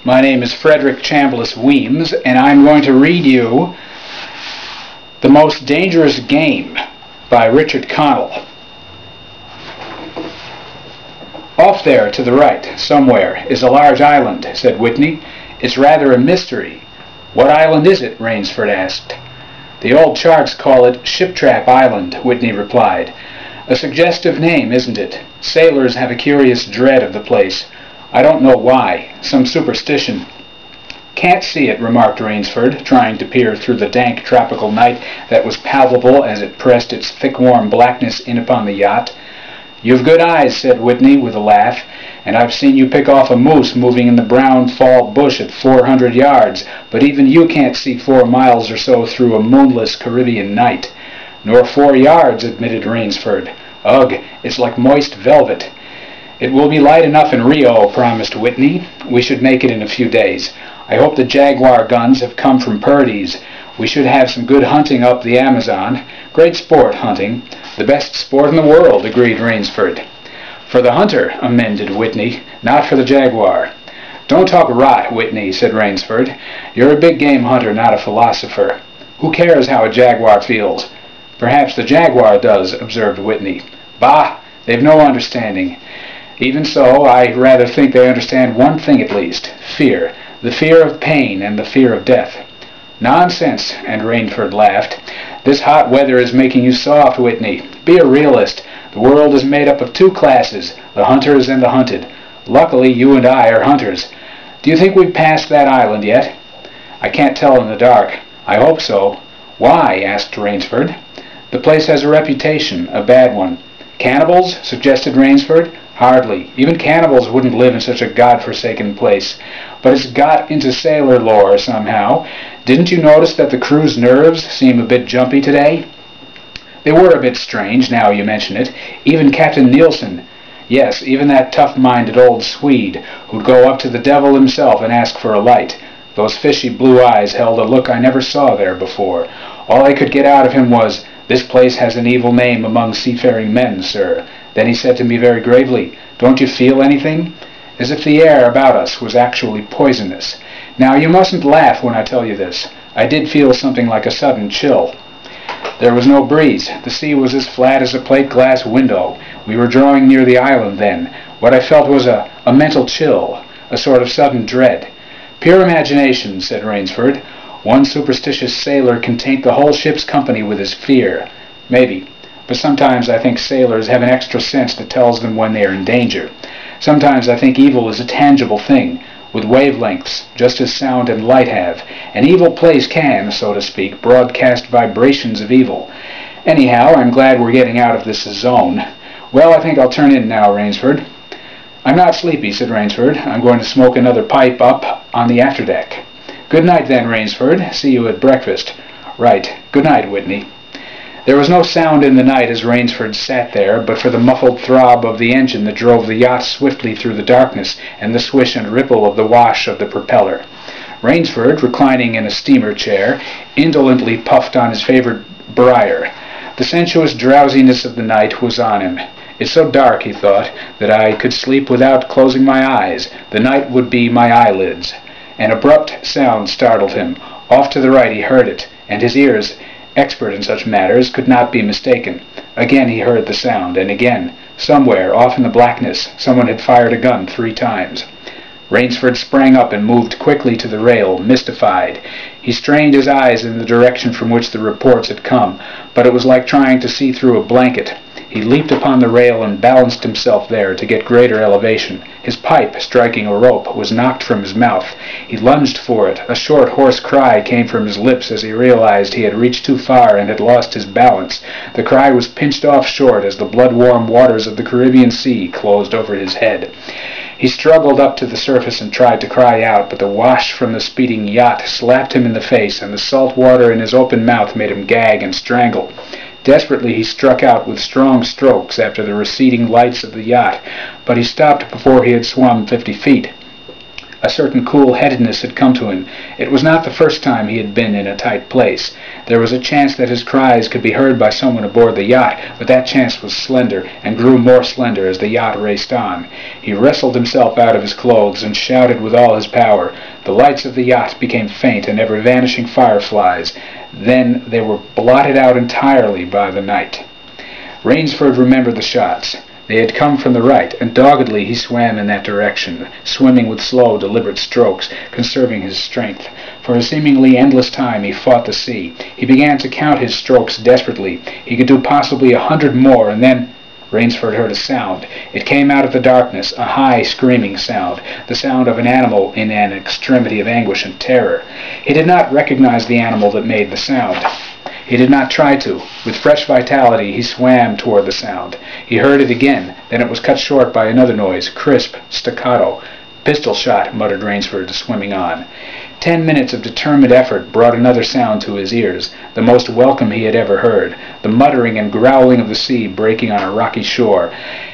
My name is Frederick Chambliss Wemyss, and I'm going to read you The Most Dangerous Game by Richard Connell. Off there, to the right, somewhere, is a large island, said Whitney. It's rather a mystery. What island is it? Rainsford asked. The old charts call it Shiptrap Island, Whitney replied. A suggestive name, isn't it? Sailors have a curious dread of the place. I don't know why. Some superstition. Can't see it, remarked Rainsford, trying to peer through the dank tropical night that was palpable as it pressed its thick warm blackness in upon the yacht. You've good eyes, said Whitney with a laugh, and I've seen you pick off a moose moving in the brown fall bush at 400 yards, but even you can't see 4 miles or so through a moonless Caribbean night. Nor 4 yards, admitted Rainsford. Ugh, it's like moist velvet. It will be light enough in Rio, promised Whitney. We should make it in a few days. I hope the Jaguar guns have come from Purdy's. We should have some good hunting up the Amazon. Great sport, hunting. The best sport in the world, agreed Rainsford. For the hunter, amended Whitney, not for the jaguar. Don't talk rot, Whitney, said Rainsford. You're a big game hunter, not a philosopher. Who cares how a jaguar feels? Perhaps the jaguar does, observed Whitney. Bah! They've no understanding. Even so, I rather think they understand one thing at least, fear. The fear of pain and the fear of death. Nonsense, and Rainsford laughed. This hot weather is making you soft, Whitney. Be a realist. The world is made up of 2 classes, the hunters and the hunted. Luckily, you and I are hunters. Do you think we've passed that island yet? I can't tell in the dark. I hope so. Why? Asked Rainsford. The place has a reputation, a bad one. Cannibals? Suggested Rainsford. Hardly. Even cannibals wouldn't live in such a god-forsaken place. But it's got into sailor lore somehow. Didn't you notice that the crew's nerves seem a bit jumpy today? They were a bit strange, now you mention it. Even Captain Nielsen. Yes, even that tough-minded old Swede, who'd go up to the devil himself and ask for a light. Those fishy blue eyes held a look I never saw there before. All I could get out of him was, "This place has an evil name among seafaring men, sir." Then he said to me very gravely, "Don't you feel anything?" As if the air about us was actually poisonous. Now, you mustn't laugh when I tell you this. I did feel something like a sudden chill. There was no breeze. The sea was as flat as a plate-glass window. We were drawing near the island then. What I felt was a mental chill, a sort of sudden dread. Pure imagination, said Rainsford. One superstitious sailor can taint the whole ship's company with his fear. Maybe. But sometimes I think sailors have an extra sense that tells them when they are in danger. Sometimes I think evil is a tangible thing, with wavelengths, just as sound and light have. An evil place can, so to speak, broadcast vibrations of evil. Anyhow, I'm glad we're getting out of this zone. Well, I think I'll turn in now, Rainsford. I'm not sleepy, said Rainsford. I'm going to smoke another pipe up on the afterdeck. Good night then, Rainsford. See you at breakfast. Right. Good night, Whitney. There was no sound in the night as Rainsford sat there, but for the muffled throb of the engine that drove the yacht swiftly through the darkness, and the swish and ripple of the wash of the propeller. Rainsford, reclining in a steamer chair, indolently puffed on his favorite briar. The sensuous drowsiness of the night was on him. It's so dark, he thought, that I could sleep without closing my eyes. The night would be my eyelids. An abrupt sound startled him. Off to the right he heard it, and his ears, expert in such matters, could not be mistaken. Again he heard the sound, and again, somewhere, off in the blackness, someone had fired a gun 3 times. Rainsford sprang up and moved quickly to the rail, mystified. He strained his eyes in the direction from which the reports had come, but it was like trying to see through a blanket. He leaped upon the rail and balanced himself there to get greater elevation. His pipe, striking a rope, was knocked from his mouth. He lunged for it. A short, hoarse cry came from his lips as he realized he had reached too far and had lost his balance. The cry was pinched off short as the blood-warm waters of the Caribbean Sea closed over his head. He struggled up to the surface and tried to cry out, but the wash from the speeding yacht slapped him in the face, and the salt water in his open mouth made him gag and strangle. Desperately he struck out with strong strokes after the receding lights of the yacht, but he stopped before he had swum 50 feet. A certain cool-headedness had come to him. It was not the first time he had been in a tight place. There was a chance that his cries could be heard by someone aboard the yacht, but that chance was slender, and grew more slender as the yacht raced on. He wrestled himself out of his clothes and shouted with all his power. The lights of the yacht became faint and ever-vanishing fireflies. Then they were blotted out entirely by the night. Rainsford remembered the shots. They had come from the right, and doggedly he swam in that direction, swimming with slow, deliberate strokes, conserving his strength. For a seemingly endless time he fought the sea. He began to count his strokes desperately. He could do possibly 100 more, and then Rainsford heard a sound. It came out of the darkness, a high, screaming sound, the sound of an animal in an extremity of anguish and terror. He did not recognize the animal that made the sound. He did not try to. With fresh vitality, he swam toward the sound. He heard it again. Then it was cut short by another noise, crisp, staccato. "Pistol shot," muttered Rainsford, swimming on. 10 minutes of determined effort brought another sound to his ears, the most welcome he had ever heard, the muttering and growling of the sea breaking on a rocky shore.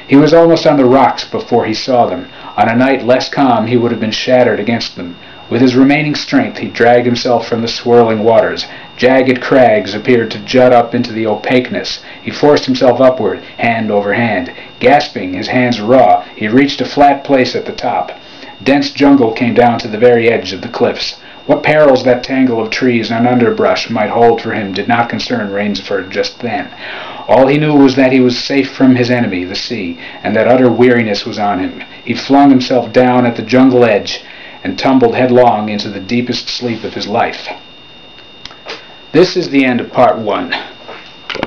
He was almost on the rocks before he saw them. On a night less calm, he would have been shattered against them. With his remaining strength, he dragged himself from the swirling waters. Jagged crags appeared to jut up into the opaqueness. He forced himself upward, hand over hand. Gasping, his hands raw, he reached a flat place at the top. Dense jungle came down to the very edge of the cliffs. What perils that tangle of trees and underbrush might hold for him did not concern Rainsford just then. All he knew was that he was safe from his enemy, the sea, and that utter weariness was on him. He flung himself down at the jungle edge and tumbled headlong into the deepest sleep of his life. This is the end of part 1.